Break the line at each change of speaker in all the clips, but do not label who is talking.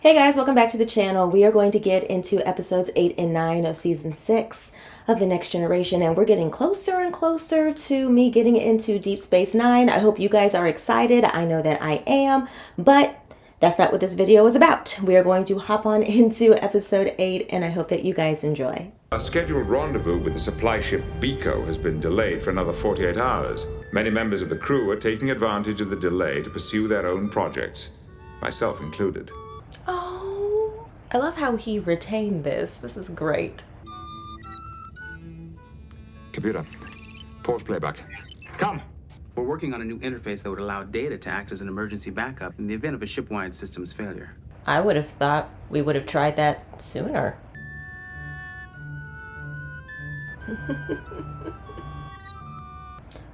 Hey guys, welcome back to the channel. We are going to get into episodes 8 and 9 of season 6 of the Next Generation, and we're getting closer and closer to me getting into Deep Space Nine. I hope you guys are excited. I know that I am, but that's not what this video is about. We are going to hop on into episode 8, and I hope that you guys enjoy.
Our scheduled rendezvous with the supply ship Biko has been delayed for another 48 hours. Many members of the crew are taking advantage of the delay to pursue their own projects, myself included.
Oh, I love how he retained this. This is great.
Computer, pause playback. Come!
We're working on a new interface that would allow data to act as an emergency backup in the event of a ship-wide systems failure.
I would have thought we would have tried that sooner.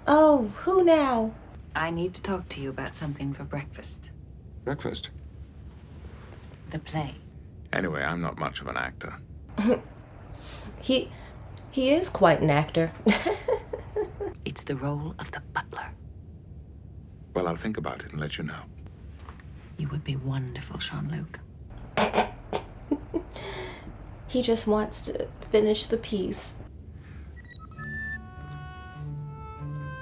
Oh, who now?
I need to talk to you about something for breakfast.
Breakfast?
The play.
Anyway, I'm not much of an actor.
He is quite an actor.
It's the role of the butler.
Well, I'll think about it and let you know.
You would be wonderful, Jean-Luc.
He just wants to finish the piece.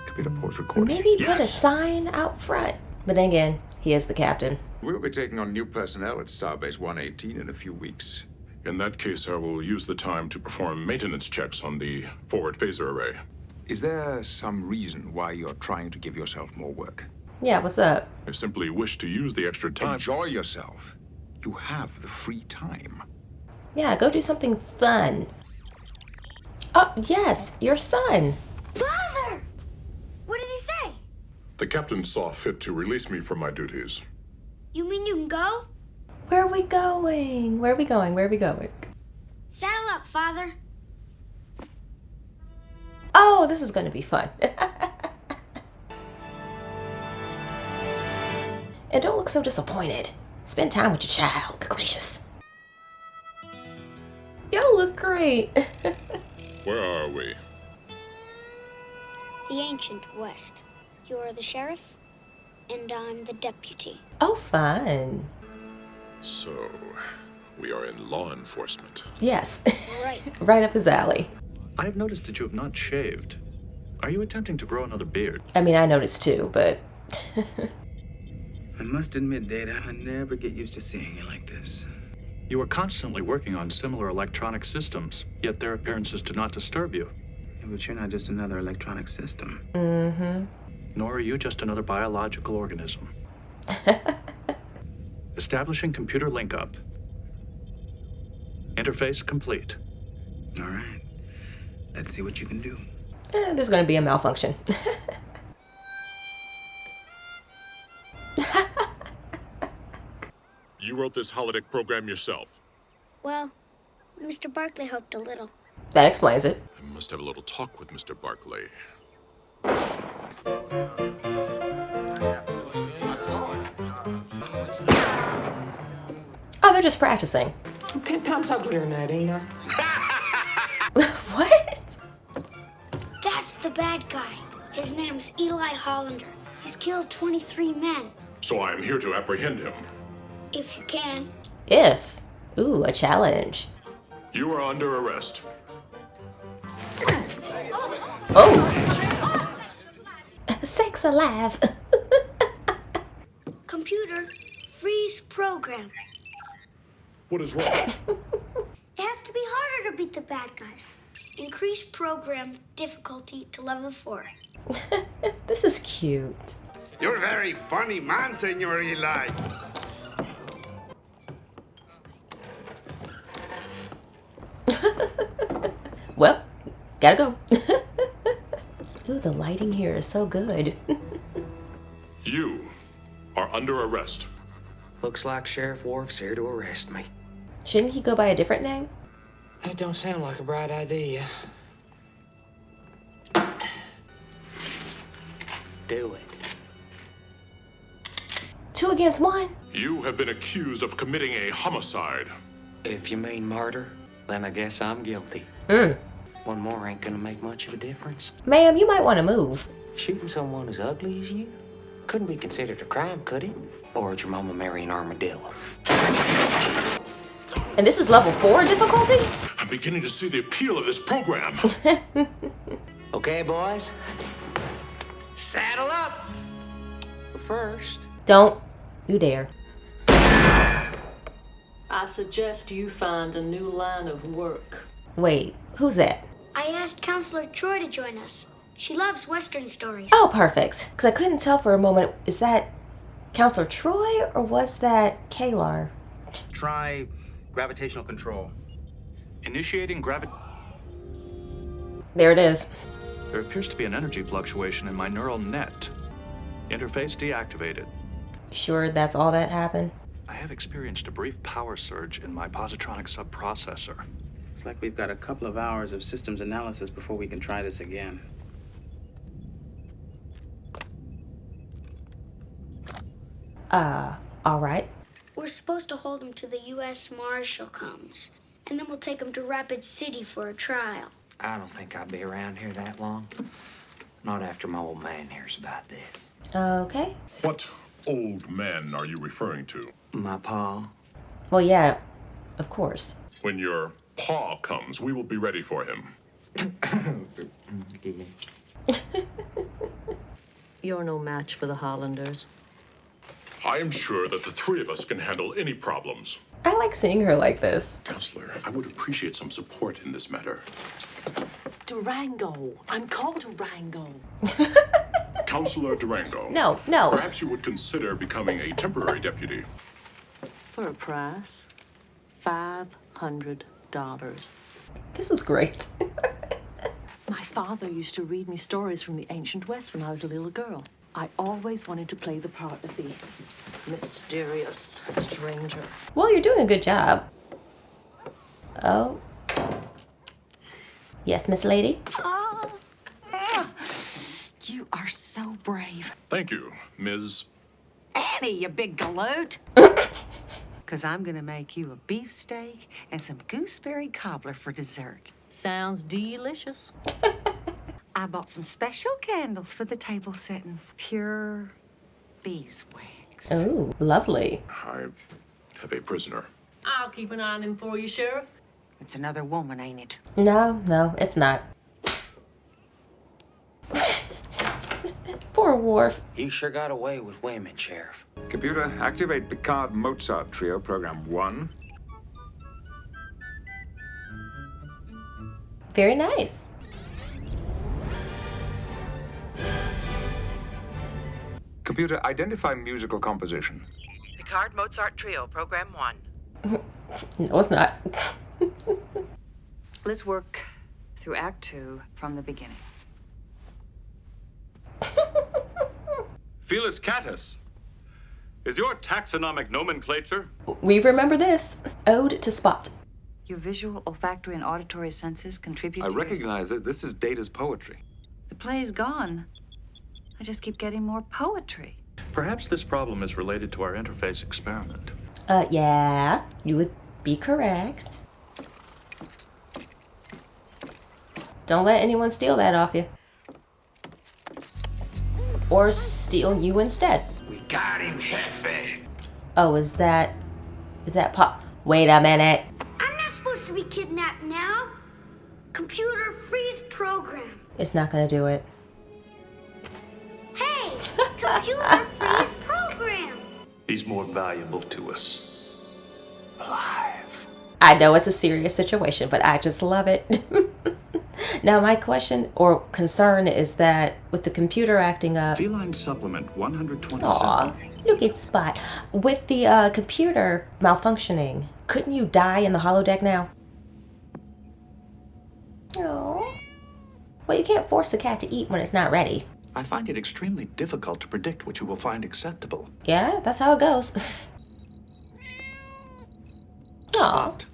Computer, pause recording.
Maybe put a sign out front. But then again, he is the captain.
We'll be taking on new personnel at Starbase 118 in a few weeks.
In that case, I will use the time to perform maintenance checks on the forward phaser array.
Is there some reason why you're trying to give yourself more work?
Yeah, what's up?
I simply wish to use the extra time.
Enjoy yourself. You have the free time.
Yeah, go do something fun. Oh, yes, your son.
Father! What did he say?
The captain saw fit to release me from my duties.
You mean you can go?
Where are we going? Where are we going? Where are we going?
Saddle up, Father.
Oh, this is going to be fun. And don't look so disappointed. Spend time with your child. Good gracious. Y'all look great.
Where are we?
The ancient West. You're the sheriff, and I'm the deputy.
Oh, fun.
So, we are in law enforcement.
Yes.
Right.
Right up his alley.
I have noticed that you have not shaved. Are you attempting to grow another beard?
I mean, I noticed too, but...
I must admit, Data, I never get used to seeing you like this.
You are constantly working on similar electronic systems, yet their appearances do not disturb you.
Yeah, but you're not just another electronic system.
Mm-hmm.
Nor are you just another biological organism. Establishing computer link-up. Interface complete.
All right. Let's see what you can do.
There's going to be a malfunction.
You wrote this holodeck program yourself.
Well, Mr. Barkley helped a little.
That explains it.
I must have a little talk with Mr. Barkley.
Oh, they're just practicing.
I'm 10 times uglier than that, ain't I?
What?
That's the bad guy. His name's Eli Hollander. He's killed 23 men.
So I am here to apprehend him.
If you can.
If. Ooh, a challenge.
You are under arrest.
Oh. Sex alive.
Computer, freeze program.
What is wrong?
It has to be harder to beat the bad guys. Increase program difficulty to level 4.
This is cute.
You're a very funny man, Senor Eli.
Well, gotta go. Ooh, the lighting here is so good.
You are under arrest.
Looks like Sheriff Worf's here to arrest me.
Shouldn't he go by a different name?
That don't sound like a bright idea. Do it.
2 against 1?
You have been accused of committing a homicide.
If you mean murder, then I guess I'm guilty. One more ain't gonna make much of a difference.
Ma'am, you might want to move.
Shooting someone as ugly as you couldn't be considered a crime, could it? Or did your mama marry an armadillo?
And this is level 4 difficulty?
I'm beginning to see the appeal of this program.
Okay, boys. Saddle up. But first,
Don't you dare.
I suggest you find a new line of work.
Wait, who's that?
I asked Counselor Troy to join us. She loves Western stories.
Oh, perfect. Because I couldn't tell for a moment, is that Counselor Troy or was that Kalar?
Try gravitational control.
Initiating
There it is.
There appears to be an energy fluctuation in my neural net. Interface deactivated.
Sure that's all that happened?
I have experienced a brief power surge in my positronic subprocessor.
Looks like we've got a couple of hours of systems analysis before we can try this again.
All right.
We're supposed to hold him till the U.S. Marshal comes, and then we'll take him to Rapid City for a trial.
I don't think I'll be around here that long. Not after my old man hears about this.
Okay.
What old man are you referring to?
My pa.
Well, yeah, of course.
When your paw comes, we will be ready for him.
You're no match for the Hollanders.
I am sure that the three of us can handle any problems.
I like seeing her like this.
Counselor, I would appreciate some support in this matter.
Durango. I'm called Durango.
Counselor Durango.
No.
Perhaps you would consider becoming a temporary deputy.
For a price, $500.
This is great.
My father used to read me stories from the ancient West when I was a little girl. I always wanted to play the part of the mysterious stranger.
Well, you're doing a good job. Oh. Yes, Miss Lady?
You are so brave.
Thank you, Ms.
Annie, you big galoot. Because I'm going to make you a beefsteak and some gooseberry cobbler for dessert.
Sounds delicious.
I bought some special candles for the table setting. Pure beeswax.
Oh, lovely.
I have a prisoner.
I'll keep an eye on him for you, Sheriff.
It's another woman, ain't it?
No, it's not. Poor Worf.
You sure got away with women, Sheriff.
Computer, activate Picard Mozart Trio, Program 1.
Very nice.
Computer, identify musical composition.
Picard Mozart Trio, Program 1.
No, it's not.
Let's work through Act 2 from the beginning.
Felis Catus. Is your taxonomic nomenclature?
We remember this. Ode to Spot.
Your visual, olfactory, and auditory senses contribute
I
to
recognize it. This is Data's poetry.
The play is gone. I just keep getting more poetry.
Perhaps this problem is related to our interface experiment.
Yeah, you would be correct. Don't let anyone steal that off you. Or steal you instead.
We got him, Jefe.
Oh, is that Pop? Wait a minute.
I'm not supposed to be kidnapped now. Computer freeze program.
It's not gonna do it.
Hey, computer freeze program.
He's more valuable to us alive.
I know it's a serious situation, but I just love it. Now, my question or concern is that with the computer acting up...
Feline supplement 127.
Aw, look at Spot. With the computer malfunctioning, couldn't you die in the holodeck now? Oh. Well, you can't force the cat to eat when it's not ready.
I find it extremely difficult to predict what you will find acceptable.
Yeah, that's how it goes. Aw.
Spot.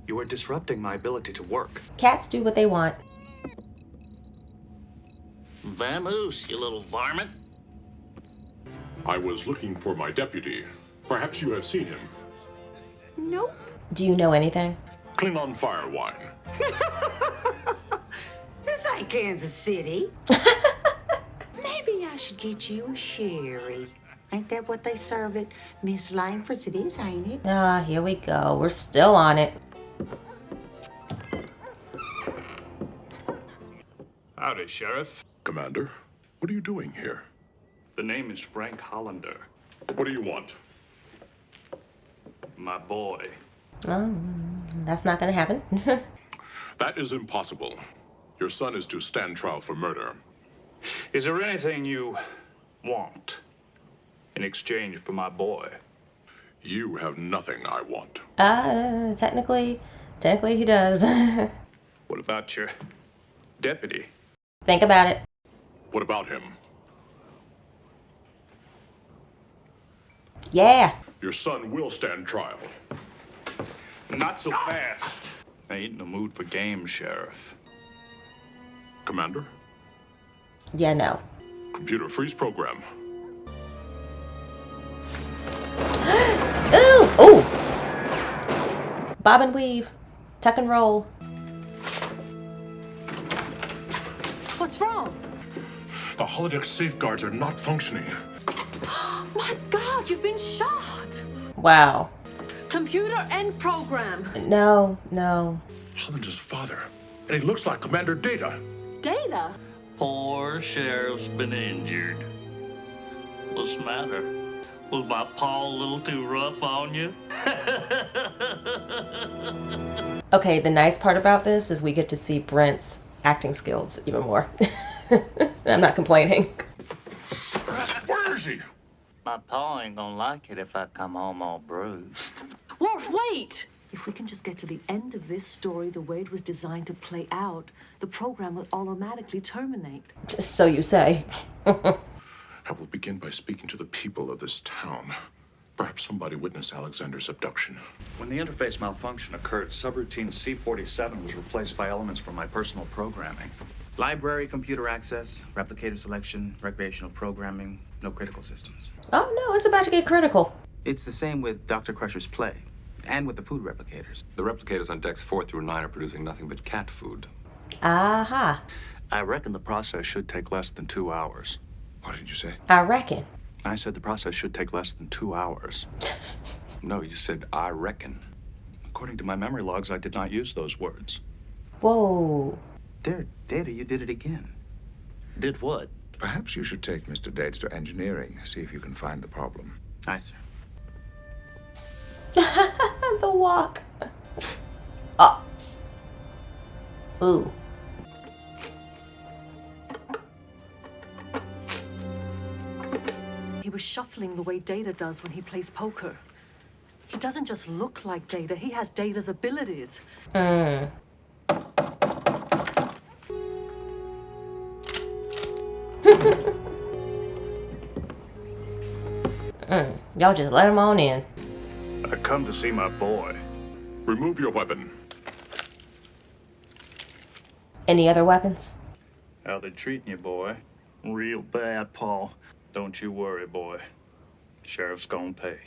You are disrupting my ability to work.
Cats do what they want.
Vamoose, you little varmint.
I was looking for my deputy. Perhaps you have seen him.
Nope.
Do you know anything?
Klingon fire wine.
This ain't Kansas City. Maybe I should get you a sherry. Ain't that what they serve at Miss Langford's? It is, ain't it?
Ah, here we go. We're still on it.
Howdy, Sheriff.
Commander, what are you doing here?
The name is Frank Hollander.
What do you want?
My boy.
Oh, that's not gonna happen.
That is impossible. Your son is to stand trial for murder.
Is there anything you want in exchange for my boy?
You have nothing I want.
Technically he does.
What about your deputy?
Think about it.
What about him?
Yeah.
Your son will stand trial.
Not so fast. I ain't in the mood for games, Sheriff.
Commander?
Yeah, no.
Computer freeze program.
Ooh! Ooh! Bob and weave. Tuck and roll.
What's wrong?
The holodeck safeguards are not functioning.
My God, you've been shot!
Wow.
Computer end program.
No.
Hollander's father. And he looks like Commander Data.
Data?
Poor sheriff's been injured. What's the matter? Was my paw a little too rough on you?
Okay, the nice part about this is we get to see Brent's acting skills even more. I'm not complaining.
Where is he?
My paw ain't gonna like it if I come home all bruised.
Worf, wait! If we can just get to the end of this story the way it was designed to play out, the program will automatically terminate.
So you say.
I will begin by speaking to the people of this town. Perhaps somebody witnessed Alexander's abduction.
When the interface malfunction occurred, subroutine C47 was replaced by elements from my personal programming.
Library, computer access, replicator selection, recreational programming, no critical systems.
Oh no, it's about to get critical.
It's the same with Dr. Crusher's play, and with the food replicators.
The replicators on decks 4 through 9 are producing nothing but cat food.
Aha.
I reckon the process should take less than 2 hours.
What did you say?
I reckon.
I said the process should take less than 2 hours.
No, you said, I reckon.
According to my memory logs, I did not use those words.
Whoa.
There, Data, you did it again.
Did what?
Perhaps you should take Mr. Data to engineering, see if you can find the problem.
Aye, sir.
The walk. Oh. Ooh.
He was shuffling the way Data does when he plays poker. He doesn't just look like Data, he has Data's abilities.
Y'all just let him on in.
I come to see my boy.
Remove your weapon.
Any other weapons?
How they treating you, boy? Real bad, Paul. Don't you worry, boy. Sheriff's gonna pay.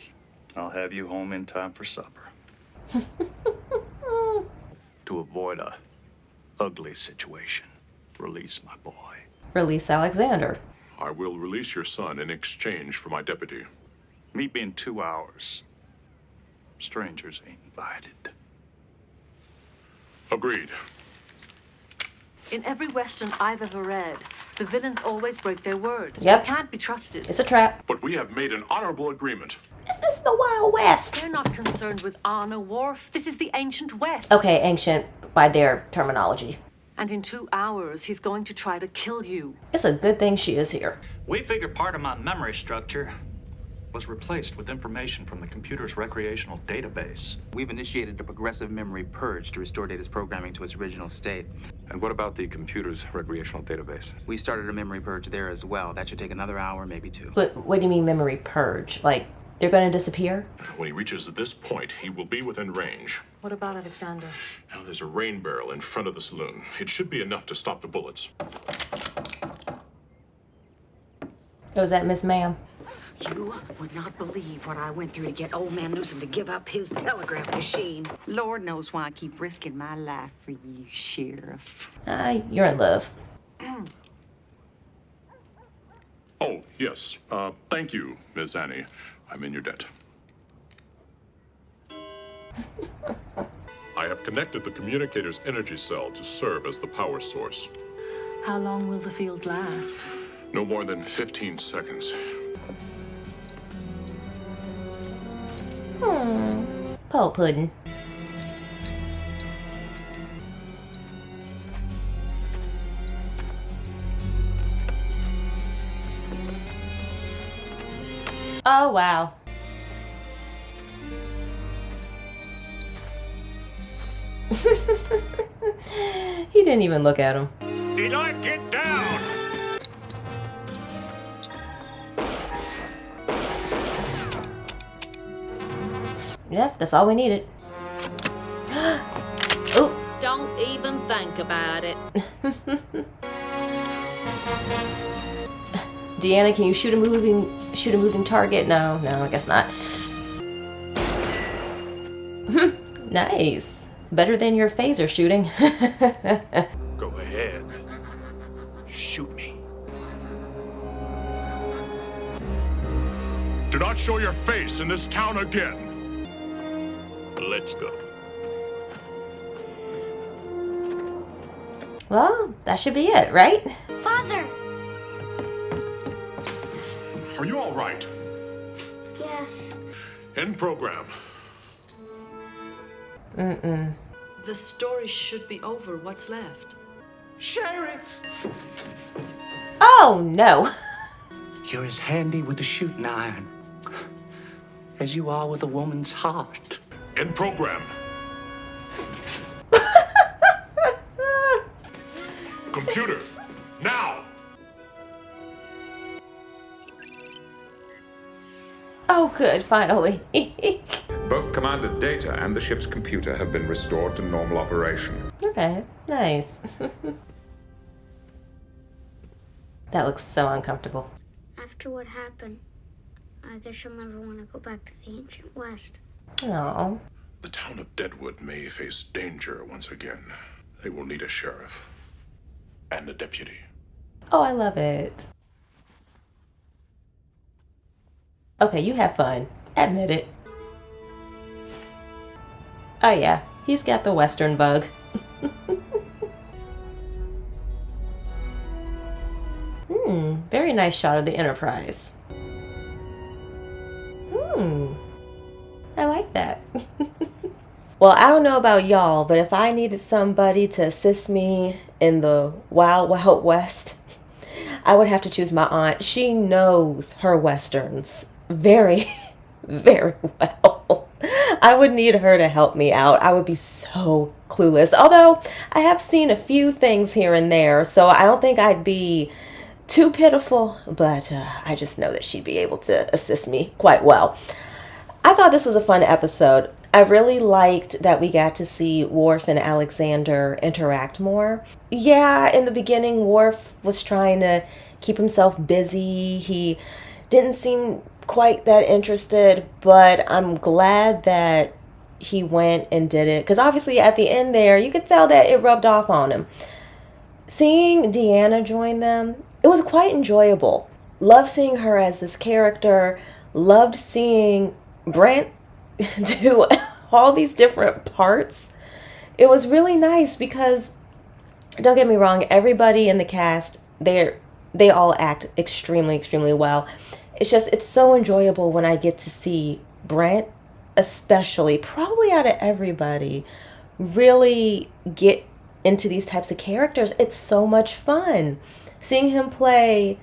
I'll have you home in time for supper. To avoid a ugly situation, release my boy.
Release Alexander.
I will release your son in exchange for my deputy.
Meet me in 2 hours. Strangers ain't invited.
Agreed.
In every Western I've ever read, the villains always break their word.
Yep.
They can't be trusted.
It's a trap.
But we have made an honorable agreement.
Is this the Wild West?
They're not concerned with honor, Worf. This is the ancient West.
Okay, ancient by their terminology.
And in 2 hours, he's going to try to kill you.
It's a good thing she is here.
We figure part of my memory structure was replaced with information from the computer's recreational database.
We've initiated a progressive memory purge to restore Data's programming to its original state.
And what about the computer's recreational database?
We started a memory purge there as well. That should take another hour, maybe 2.
But what do you mean memory purge? Like, they're gonna disappear?
When he reaches this point, he will be within range.
What about Alexander?
Now there's a rain barrel in front of the saloon. It should be enough to stop the bullets.
Was that Miss Ma'am?
You would not believe what I went through to get old man Newsom to give up his telegraph machine. Lord knows why I keep risking my life for you, Sheriff.
You're in love.
Oh, Yes. Thank you, Miss Annie. I'm in your debt. I have connected the communicator's energy cell to serve as the power source.
How long will the field last?
No more than 15 seconds.
Po pudding. Oh, wow. He didn't even look at him.
Eli, get down!
Yep, that's all we needed. Oh.
Don't even think about it.
Deanna, can you shoot a moving target? No, I guess not. Nice. Better than your phaser shooting.
Go ahead. Shoot me.
Do not show your face in this town again.
Let's go.
Well, that should be it, right?
Father!
Are you all right?
Yes.
End program.
The story should be over. What's left?
Sheriff!
Oh, no.
You're as handy with a shooting iron as you are with a woman's heart.
End program. Computer, now!
Oh, good, finally.
Both Commander Data and the ship's computer have been restored to normal operation.
Okay, nice. That looks so uncomfortable.
After what happened, I guess you'll never want to go back to the ancient West.
Oh.
The town of Deadwood may face danger once again. They will need a sheriff and a deputy.
Oh, I love it. Okay, you have fun. Admit it. Oh yeah, he's got the Western bug. Very nice shot of the Enterprise. I like that. Well, I don't know about y'all, but if I needed somebody to assist me in the Wild Wild West, I would have to choose my aunt. She knows her Westerns very, very well. I would need her to help me out. I would be so clueless. Although I have seen a few things here and there, so I don't think I'd be too pitiful, but I just know that she'd be able to assist me quite well. I thought this was a fun episode. I really liked that we got to see Worf and Alexander interact more. Yeah, in the beginning, Worf was trying to keep himself busy. He didn't seem quite that interested, but I'm glad that he went and did it. Because obviously at the end there, you could tell that it rubbed off on him. Seeing Deanna join them, it was quite enjoyable. Loved seeing her as this character. Loved seeing Brent do all these different parts. It was really nice because, don't get me wrong, everybody in the cast, they all act extremely, extremely well. It's just, it's so enjoyable when I get to see Brent, especially, probably out of everybody, really get into these types of characters. It's so much fun. Seeing him play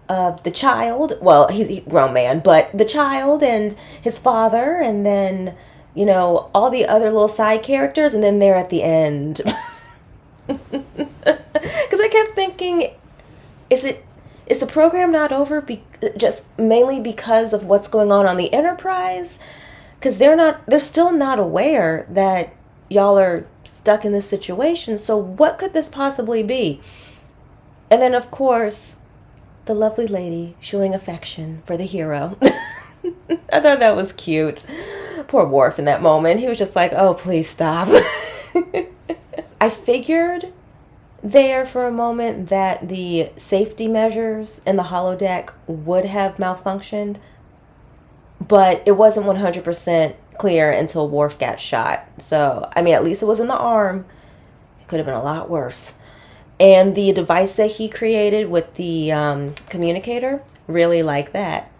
the child, well, he's a grown man, but the child and his father, and then, you know, all the other little side characters, and then there at the end. Because I kept thinking, is the program not over just mainly because of what's going on the Enterprise? Because they're still not aware that y'all are stuck in this situation. So what could this possibly be? And then, of course, the lovely lady showing affection for the hero. I thought that was cute. Poor Worf in that moment. He was just like, oh, please stop. I figured there for a moment that the safety measures in the holodeck would have malfunctioned, but it wasn't 100% clear until Worf got shot. So, I mean, at least it was in the arm. It could have been a lot worse. And the device that he created with the communicator, really like that.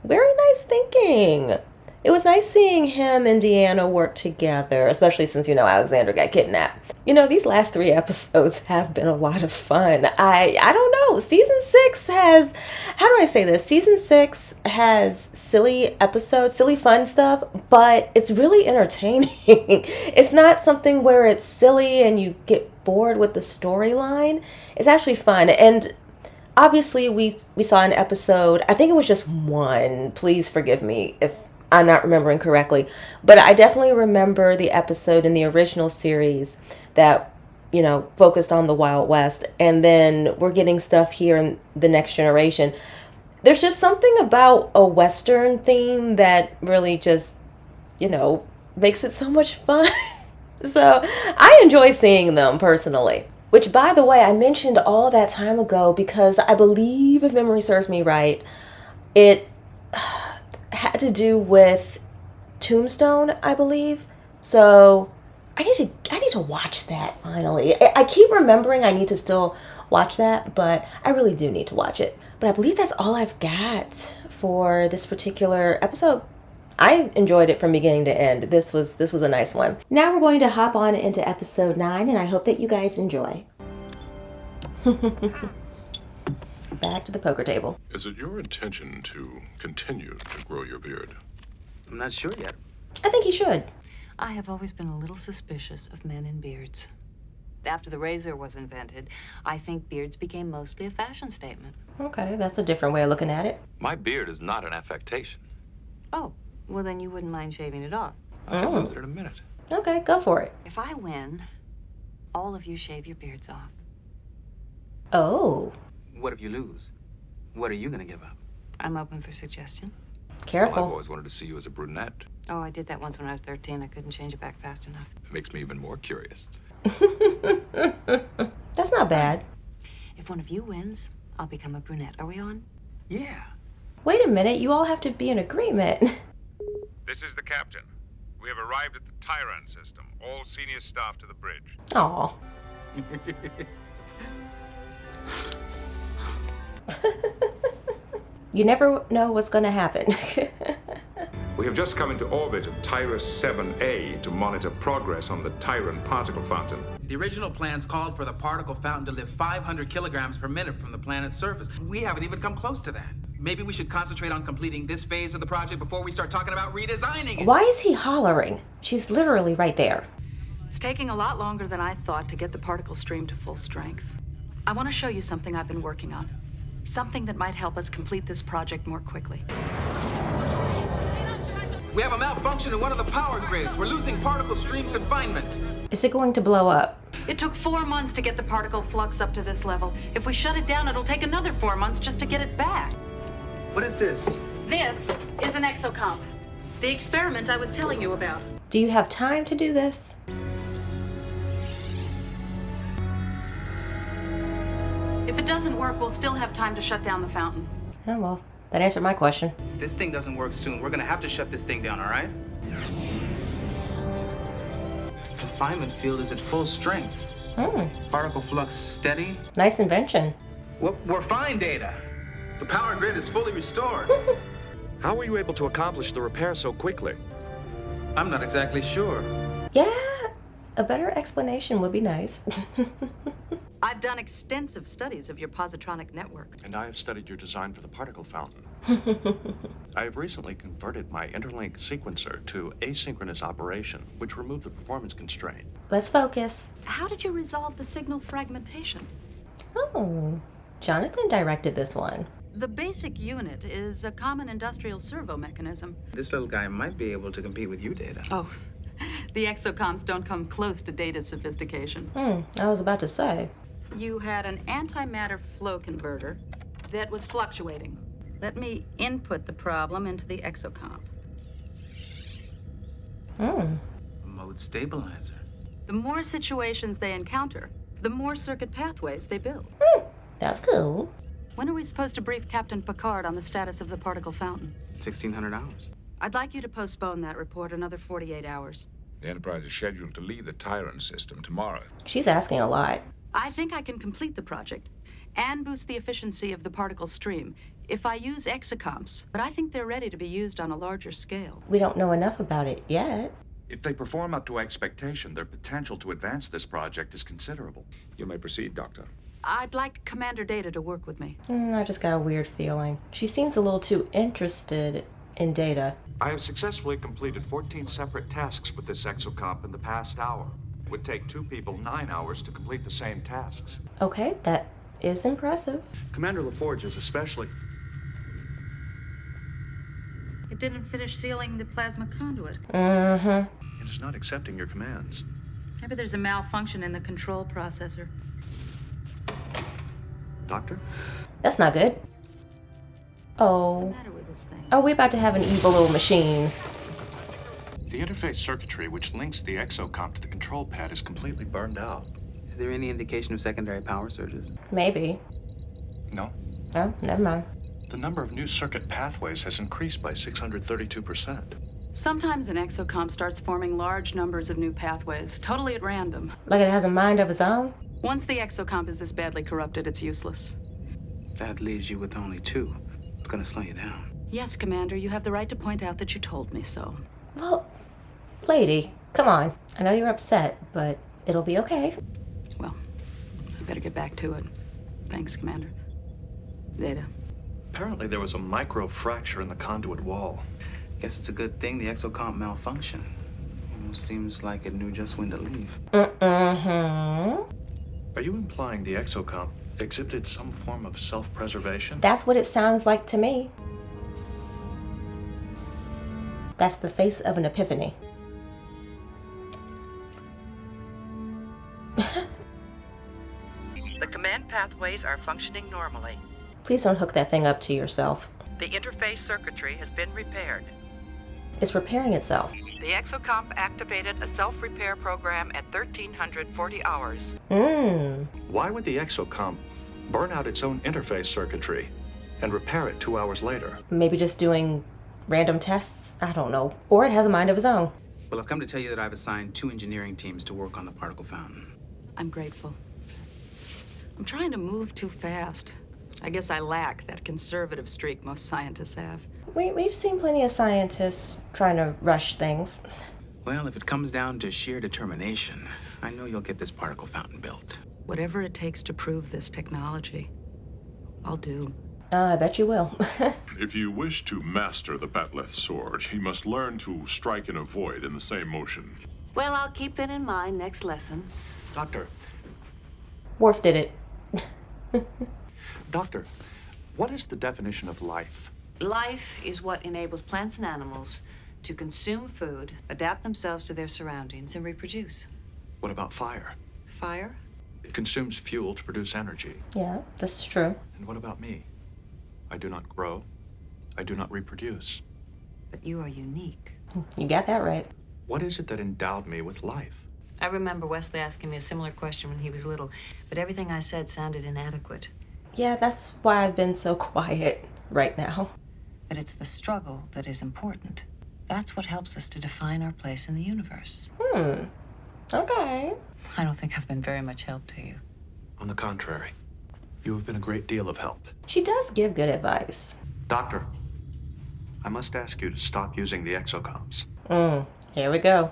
Very nice thinking. It was nice seeing him and Deanna work together, especially since, Alexander got kidnapped. These last 3 episodes have been a lot of fun. I don't know. Season 6 has, how do I say this? Season 6 has silly episodes, silly fun stuff, but it's really entertaining. It's not something where it's silly and you get bored with the storyline. It's actually fun. And obviously we saw an episode, I think it was just 1. Please forgive me if I'm not remembering correctly, but I definitely remember the episode in the original series that, focused on the Wild West. And then we're getting stuff here in the Next Generation. There's just something about a Western theme that really just, makes it so much fun. So I enjoy seeing them personally. Which, by the way, I mentioned all that time ago because I believe, if memory serves me right, it had to do with Tombstone, I believe. So I need to watch that finally. I keep remembering I need to still watch that, but I really do need to watch it. But I believe that's all I've got for this particular episode. I enjoyed it from beginning to end. This was a nice one. Now we're going to hop on into episode 9, and I hope that you guys enjoy. Back to the poker table.
Is it your intention to continue to grow your beard?
I'm not sure yet.
I think he should.
I have always been a little suspicious of men in beards. After the razor was invented, I think beards became mostly a fashion statement.
Okay, that's a different way of looking at it.
My beard is not an affectation.
Oh, well then you wouldn't mind shaving it off.
I can lose it in a minute.
Okay, go for it.
If I win, all of you shave your beards off.
Oh.
What if you lose? What are you gonna give up?
I'm open for suggestions.
Careful.
Well, I've always wanted to see you as a brunette.
Oh, I did that once when I was 13. I couldn't change it back fast enough.
It makes me even more curious.
That's not bad.
If one of you wins, I'll become a brunette. Are we on?
Yeah.
Wait a minute, you all have to be in agreement.
This is the captain. We have arrived at the Tyran system. All senior staff to the bridge.
Aw. You never know what's going to happen.
We have just come into orbit of Tyrus 7A to monitor progress on the Tyran particle fountain.
The original plans called for the particle fountain to lift 500 kilograms per minute from the planet's surface. We haven't even come close to that. Maybe we should concentrate on completing this phase of the project before we start talking about redesigning it.
Why is he hollering? She's literally right there.
It's taking a lot longer than I thought to get the particle stream to full strength. I want to show you something I've been working on. Something that might help us complete this project more quickly.
We have a malfunction in one of the power grids. We're losing particle stream confinement.
Is it going to blow up?
It took 4 months to get the particle flux up to this level. If we shut it down, it'll take another 4 months just to get it back.
What is this?
This is an exocomp. The experiment I was telling you about.
Do you have time to do this?
If it doesn't work, we'll still have time to shut down the fountain.
Oh, well, that answered my question.
If this thing doesn't work soon, we're gonna have to shut this thing down, all right? The confinement field is at full strength. Particle flux steady.
Nice invention.
We're fine, Data. The power grid is fully restored.
How were you able to accomplish the repair so quickly?
I'm not exactly sure.
Yeah, a better explanation would be nice.
I've done extensive studies of your positronic network.
And I have studied your design for the particle fountain. I have recently converted my interlink sequencer to asynchronous operation, which removed the performance constraint.
Let's focus.
How did you resolve the signal fragmentation?
Oh, Jonathan directed this one.
The basic unit is a common industrial servo mechanism.
This little guy might be able to compete with you, Data.
Oh, the exocomps don't come close to Data's sophistication.
I was about to say.
You had an antimatter flow converter that was fluctuating. Let me input the problem into the exocomp.
A mode stabilizer.
The more situations they encounter,
the more circuit pathways they build.
That's cool.
When are we supposed to brief Captain Picard on the status of the particle fountain?
1,600 hours.
I'd like you to postpone that report another 48 hours.
The Enterprise is scheduled to leave the Tyrant system tomorrow.
She's asking a lot.
I think I can complete the project and boost the efficiency of the particle stream if I use exocomps, but I think they're ready to be used on a larger scale.
We don't know enough about it yet.
If they perform up to expectation, their potential to advance this project is considerable.
You may proceed, Doctor.
I'd like Commander Data to work with me.
I just got a weird feeling. She seems a little too interested in Data.
I have successfully completed 14 separate tasks with this exocomp in the past hour. It would take 2 people 9 hours to complete the same tasks.
Okay, that is impressive.
Commander LaForge is especially...
It didn't finish sealing the plasma conduit.
Mm-hmm.
It is not accepting your commands.
Maybe there's a malfunction in the control processor.
Doctor?
That's not good. Oh.
What's the matter with this thing?
Oh, we're about to have an evil little machine.
The interface circuitry which links the exocomp to the control pad is completely burned out.
Is there any indication of secondary power surges?
Maybe.
No.
Oh, never mind.
The number of new circuit pathways has increased by 632%.
Sometimes an exocomp starts forming large numbers of new pathways, totally at random.
Like it has a mind of its own?
Once the exocomp is this badly corrupted, it's useless.
That leaves you with only 2. It's gonna slow you down.
Yes, Commander, you have the right to point out that you told me so.
Well, lady, come on. I know you're upset, but it'll be okay.
Well, I better get back to it. Thanks, Commander. Data.
Apparently there was a micro fracture in the conduit wall.
Guess it's a good thing the exocomp malfunctioned. Almost seems like it knew just when to leave.
Are you implying the exocomp exhibited some form of self-preservation?
That's what it sounds like to me. That's the face of an epiphany.
The command pathways are functioning normally.
Please don't hook that thing up to yourself.
The interface circuitry has been repaired.
It's repairing itself.
The exocomp activated a self-repair program at 1340 hours.
Why would the exocomp burn out its own interface circuitry and repair it 2 hours later?
Maybe just doing random tests? I don't know. Or it has a mind of its own.
Well, I've come to tell you that I've assigned 2 engineering teams to work on the particle fountain.
I'm grateful. I'm trying to move too fast. I guess I lack that conservative streak most scientists have.
We've seen plenty of scientists trying to rush things.
Well, if it comes down to sheer determination, I know you'll get this particle fountain built.
Whatever it takes to prove this technology, I'll do.
I bet you will.
If you wish to master the Batleth sword, you must learn to strike and avoid in the same motion.
Well, I'll keep that in mind next lesson.
Doctor.
Worf did it.
Doctor, what is the definition of life?
Life is what enables plants and animals to consume food, adapt themselves to their surroundings, and reproduce.
What about fire?
Fire?
It consumes fuel to produce energy.
Yeah, this is true.
And what about me? I do not grow. I do not reproduce.
But you are unique.
You got that right.
What is it that endowed me with life?
I remember Wesley asking me a similar question when he was little, but everything I said sounded inadequate.
Yeah, that's why I've been so quiet right now.
But it's the struggle that is important. That's what helps us to define our place in the universe.
Okay.
I don't think I've been very much help to you.
On the contrary, you have been a great deal of help.
She does give good advice.
Doctor, I must ask you to stop using the exocomps.
Here we go.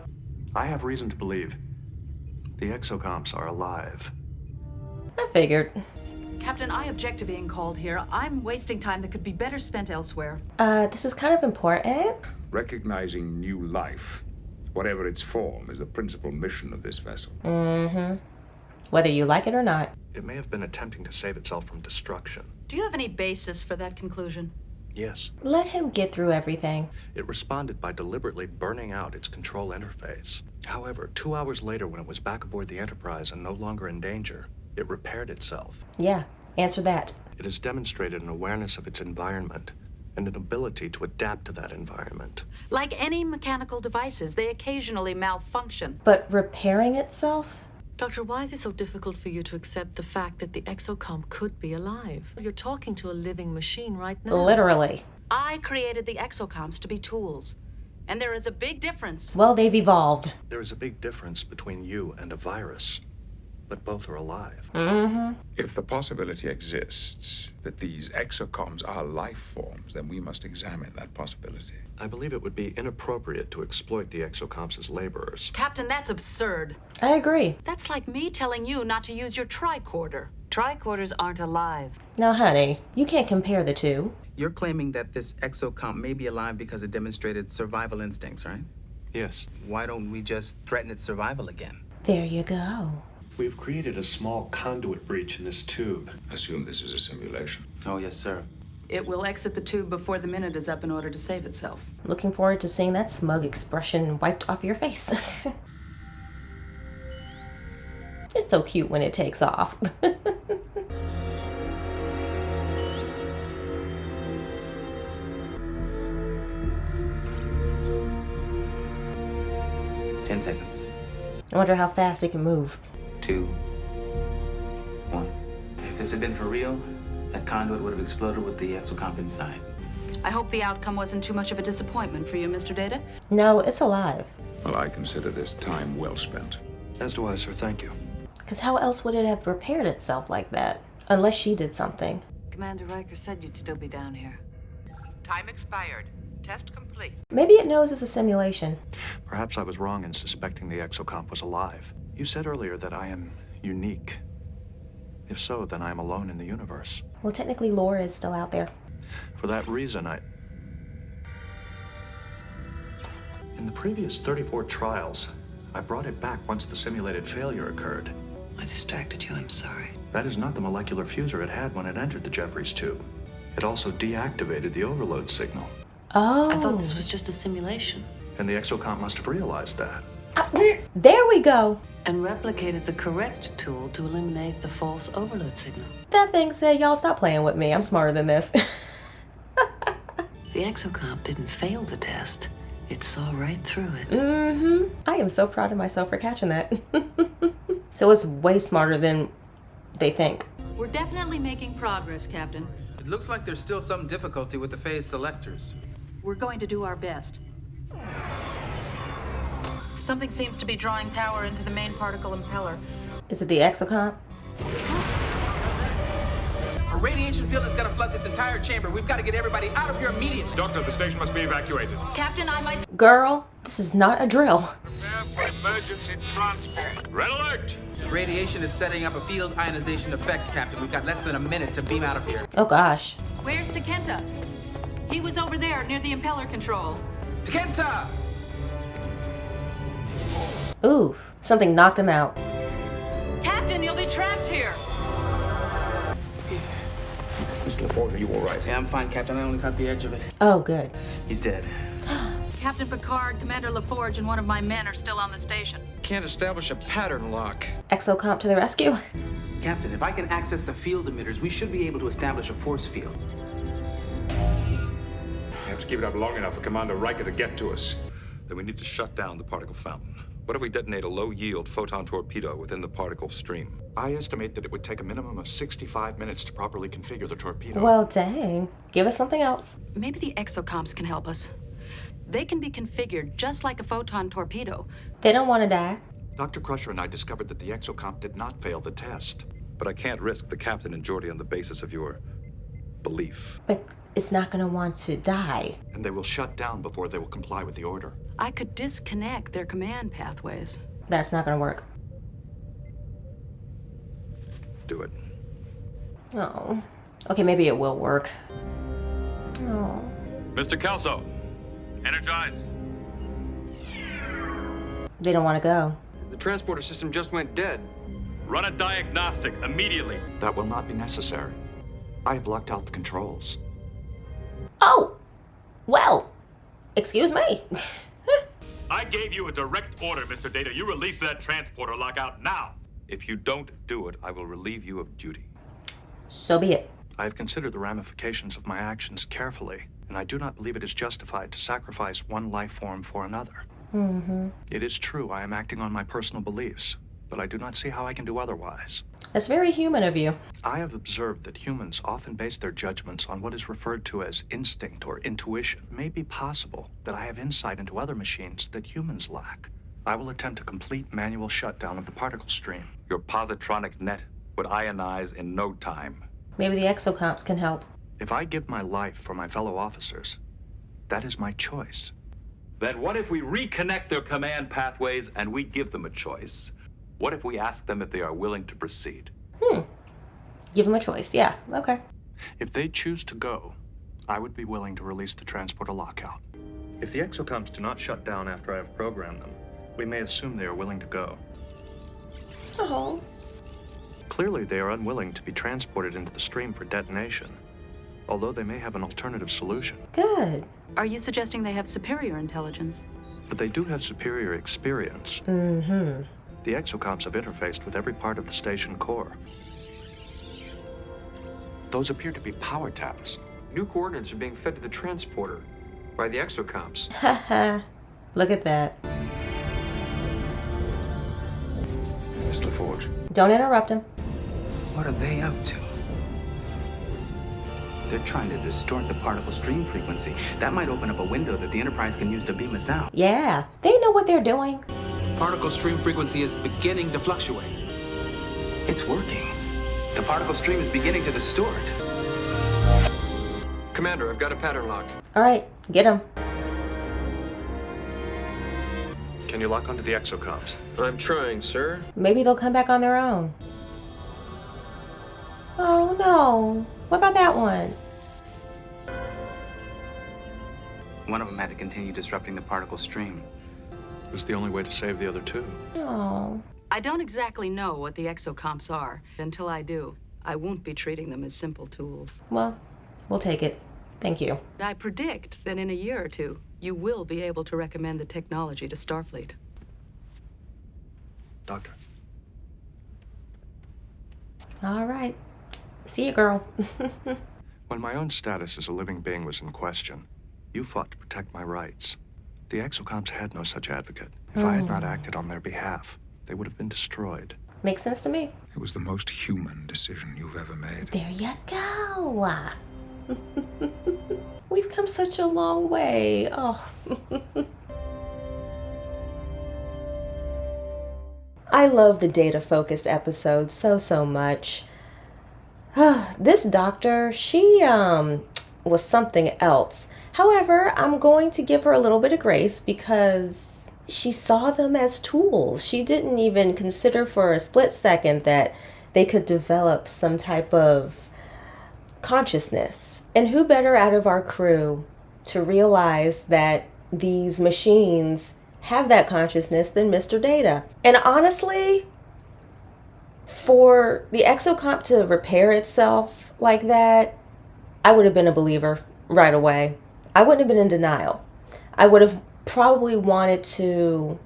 I have reason to believe the exocomps are alive.
I figured.
Captain, I object to being called here. I'm wasting time that could be better spent elsewhere.
This is kind of important.
Recognizing new life, whatever its form, is the principal mission of this vessel.
Whether you like it or not.
It may have been attempting to save itself from destruction.
Do you have any basis for that conclusion?
Yes.
Let him get through everything.
It responded by deliberately burning out its control interface. However, 2 hours later, when it was back aboard the Enterprise and no longer in danger, it repaired itself.
Yeah, answer that.
It has demonstrated an awareness of its environment and an ability to adapt to that environment.
Like any mechanical devices, they occasionally malfunction.
But repairing itself?
Doctor, why is it so difficult for you to accept the fact that the exocomp could be alive? You're talking to a living machine right now.
Literally.
I created the exocomps to be tools. And there is a big difference.
Well, they've evolved.
There is a big difference between you and a virus, but both are alive.
Mm-hmm.
If the possibility exists that these exocomps are life forms, then we must examine that possibility.
I believe it would be inappropriate to exploit the exocomps as laborers.
Captain, that's absurd.
I agree.
That's like me telling you not to use your tricorder.
Tricorders aren't alive.
Now, honey, you can't compare the two.
You're claiming that this exocomp may be alive because it demonstrated survival instincts, right?
Yes.
Why don't we just threaten its survival again?
There you go.
We've created a small conduit breach in this tube.
Assume this is a simulation.
Oh, yes, sir.
It will exit the tube before the minute is up in order to save itself.
Looking forward to seeing that smug expression wiped off your face. It's so cute when it takes off.
10 seconds.
I wonder how fast it can move.
2, 1. If this had been for real, that conduit would have exploded with the exocomp inside.
I hope the outcome wasn't too much of a disappointment for you, Mr. Data.
No, it's alive.
Well, I consider this time well spent.
As do I, sir. Thank you.
Because how else would it have repaired itself like that? Unless she did something.
Commander Riker said you'd still be down here.
Time expired. Test complete.
Maybe it knows it's a simulation.
Perhaps I was wrong in suspecting the exocomp was alive. You said earlier that I am unique. If so, then I am alone in the universe.
Well, technically, Laura is still out there.
For that reason, in the previous 34 trials, I brought it back once the simulated failure occurred.
I distracted you, I'm sorry.
That is not the molecular fuser it had when it entered the Jeffries tube. It also deactivated the overload signal.
Oh.
I thought this was just a simulation.
And the exocomp must have realized that.
There we go.
And replicated the correct tool to eliminate the false overload signal.
That thing said, y'all stop playing with me. I'm smarter than this.
The exocomp didn't fail the test. It saw right through it.
Mm-hmm. I am so proud of myself for catching that. So it's way smarter than they think.
We're definitely making progress, Captain.
It looks like there's still some difficulty with the phase selectors.
We're going to do our best. Something seems to be drawing power into the main particle impeller.
Is it the exocomp?
A radiation field is going to flood this entire chamber. We've got to get everybody out of here immediately.
Doctor, the station must be evacuated.
Captain, I might...
Girl, this is not a drill.
Prepare for emergency transport. Red alert!
Radiation is setting up a field ionization effect, Captain. We've got less than a minute to beam out of here.
Oh, gosh.
Where's Takenta? He was over there near the impeller control.
Takenta!
Ooh, something knocked him out.
Captain, you'll be trapped here.
Mr. LaForge, are you all right?
Yeah, I'm fine, Captain. I only caught the edge of it.
Oh, good.
He's dead.
Captain Picard, Commander LaForge, and one of my men are still on the station.
Can't establish a pattern lock.
Exocomp to the rescue.
Captain, if I can access the field emitters, we should be able to establish a force field.
We have to keep it up long enough for Commander Riker to get to us.
Then we need to shut down the particle fountain. What if we detonate a low-yield photon torpedo within the particle stream?
I estimate that it would take a minimum of 65 minutes to properly configure the torpedo.
Well, dang. Give us something else.
Maybe the exocomps can help us. They can be configured just like a photon torpedo.
They don't want to die.
Dr. Crusher and I discovered that the exocomp did not fail the test.
But I can't risk the captain and Geordi on the basis of your belief.
But it's not going to want to die.
And they will shut down before they will comply with the order.
I could disconnect their command pathways.
That's not going to work.
Do it.
Oh. Okay, maybe it will work. Oh.
Mr. Kelso, energize.
They don't want to go.
The transporter system just went dead.
Run a diagnostic immediately.
That will not be necessary. I have locked out the controls.
Oh! Well, excuse me.
I gave you a direct order, Mr. Data. You release that transporter lockout now. If you don't do it, I will relieve you of duty.
So be it.
I have considered the ramifications of my actions carefully, and I do not believe it is justified to sacrifice one life form for another.
Mm-hmm.
It is true I am acting on my personal beliefs, but I do not see how I can do otherwise.
That's very human of you.
I have observed that humans often base their judgments on what is referred to as instinct or intuition. It may be possible that I have insight into other machines that humans lack. I will attempt a complete manual shutdown of the particle stream.
Your positronic net would ionize in no time.
Maybe the exocomps can help.
If I give my life for my fellow officers, that is my choice.
Then what if we reconnect their command pathways and we give them a choice? What if we ask them if they are willing to proceed?
Give them a choice. Yeah, okay.
If they choose to go, I would be willing to release the transporter lockout. If the exocomps do not shut down after I have programmed them, we may assume they are willing to go.
Oh.
Clearly, they are unwilling to be transported into the stream for detonation, although they may have an alternative solution.
Good.
Are you suggesting they have superior intelligence?
But they do have superior experience.
Mm-hmm.
The exocomps have interfaced with every part of the station core. Those appear to be power taps.
New coordinates are being fed to the transporter by the exocomps.
Haha. Look at that.
Miss LaForge.
Don't interrupt him.
What are they up to?
They're trying to distort the particle stream frequency. That might open up a window that the Enterprise can use to beam us out.
Yeah, they know what they're doing.
Particle stream frequency is beginning to fluctuate.
It's working. The particle stream is beginning to distort.
Commander, I've got a pattern lock.
All right, get him.
Can you lock onto the exocomps?
I'm trying, sir.
Maybe they'll come back on their own. Oh no. What about that one?
One of them had to continue disrupting the particle stream.
It was the only way to save the other two.
Oh.
I don't exactly know what the exocomps are. Until I do, I won't be treating them as simple tools.
Well, we'll take it. Thank you.
I predict that in a year or two, you will be able to recommend the technology to Starfleet.
Doctor.
All right. See you, girl.
When my own status as a living being was in question, you fought to protect my rights. The exocomps had no such advocate. If I had not acted on their behalf, they would have been destroyed.
Makes sense to me.
It was the most human decision you've ever made.
There you go. We've come such a long way. Oh. I love the data-focused episodes so much. This doctor, she was something else. However, I'm going to give her a little bit of grace because she saw them as tools. She didn't even consider for a split second that they could develop some type of consciousness. And who better out of our crew to realize that these machines have that consciousness than Mr. Data? And honestly, for the exocomp to repair itself like that, I would have been a believer right away. I wouldn't have been in denial. I would have probably wanted to...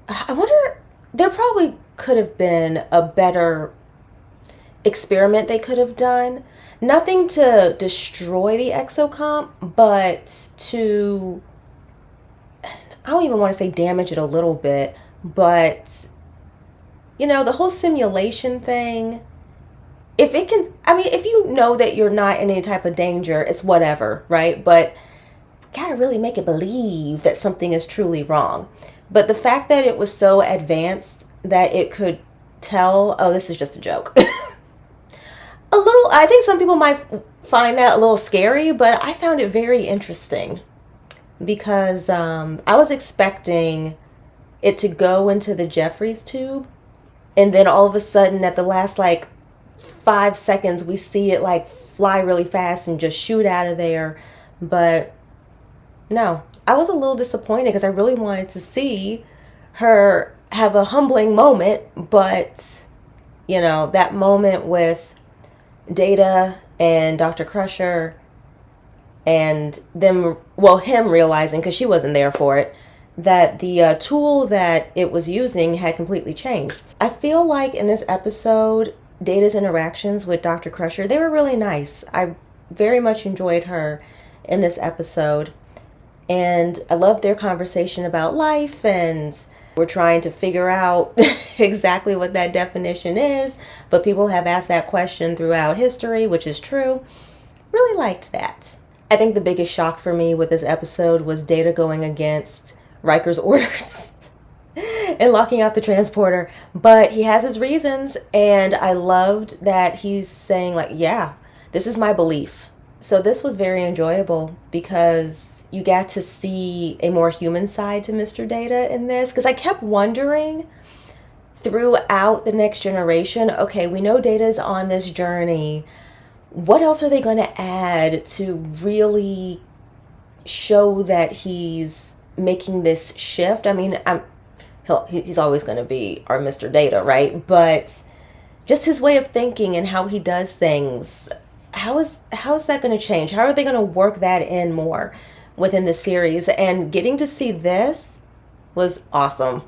I wonder, there probably could have been a better experiment they could have done. Nothing to destroy the exocomp, but to... I don't even want to say damage it a little bit, but... You know, the whole simulation thing, if it can, I mean, if you know that you're not in any type of danger, it's whatever, right? But gotta really make it believe that something is truly wrong. But the fact that it was so advanced that it could tell, oh, this is just a joke. A little, I think some people might find that a little scary, but I found it very interesting because I was expecting it to go into the Jeffries tube. And then all of a sudden at the last like 5 seconds, we see it like fly really fast and just shoot out of there. But no, I was a little disappointed because I really wanted to see her have a humbling moment. But, you know, that moment with Data and Dr. Crusher and them, well, him realizing, because she wasn't there for it, that the tool that it was using had completely changed. I feel like in this episode, Data's interactions with Dr. Crusher, they were really nice. I very much enjoyed her in this episode. And I loved their conversation about life and We're trying to figure out exactly what that definition is, but people have asked that question throughout history, which is true. Really liked that. I think the biggest shock for me with this episode was Data going against Riker's orders and locking out the transporter. But he has his reasons, and I loved that he's saying, like, yeah, this is my belief. So this was very enjoyable because you got to see a more human side to Mr. Data in this. Because I kept wondering throughout the Next Generation, okay, we know Data's on this journey. What else are they going to add to really show that he's making this shift? I mean, he's always going to be our Mr. Data, right? But just his way of thinking and how he does things, how is that going to change? How are they going to work that in more within the series? And getting to see this was awesome.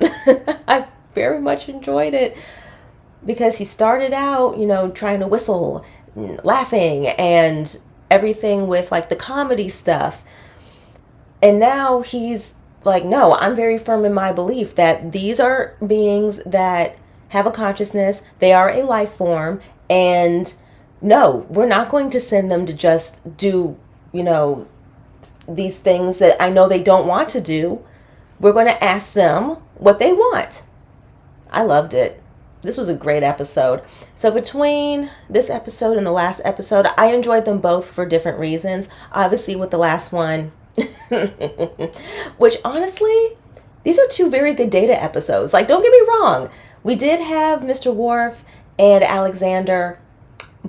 I very much enjoyed it because he started out, you know, trying to whistle, laughing and everything with like the comedy stuff. And now he's like, no, I'm very firm in my belief that these are beings that have a consciousness. They are a life form. And no, we're not going to send them to just do, you know, these things that I know they don't want to do. We're going to ask them what they want. I loved it. This was a great episode. So between this episode and the last episode, I enjoyed them both for different reasons. Obviously with the last one, which honestly, these are two very good Data episodes. Like, don't get me wrong. We did have Mr. Worf and Alexander,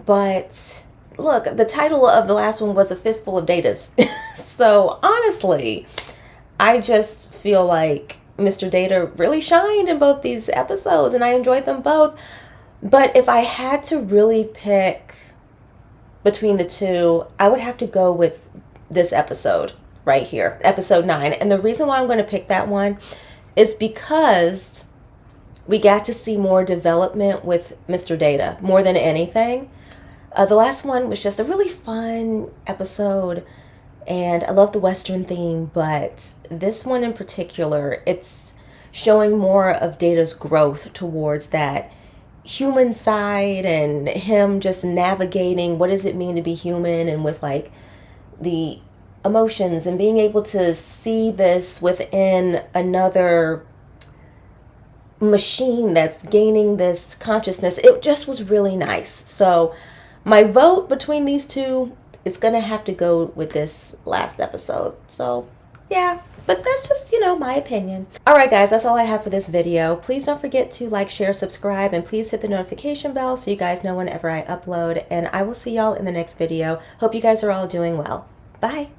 but look, the title of the last one was A Fistful of Datas. So honestly, I just feel like Mr. Data really shined in both these episodes and I enjoyed them both. But if I had to really pick between the two, I would have to go with this episode right here, episode 9. And the reason why I'm going to pick that one is because we got to see more development with Mr. Data more than anything. The last one was just a really fun episode. And I love the Western theme, but this one in particular, it's showing more of Data's growth towards that human side and him just navigating what does it mean to be human and with like the emotions and being able to see this within another machine that's gaining this consciousness. It just was really nice. So my vote between these two, it's gonna have to go with this last episode. So yeah, but that's just, you know, my opinion. All right, guys, that's all I have for this video. Please don't forget to like, share, subscribe, and please hit the notification bell so you guys know whenever I upload. And I will see y'all in the next video. Hope you guys are all doing well. Bye.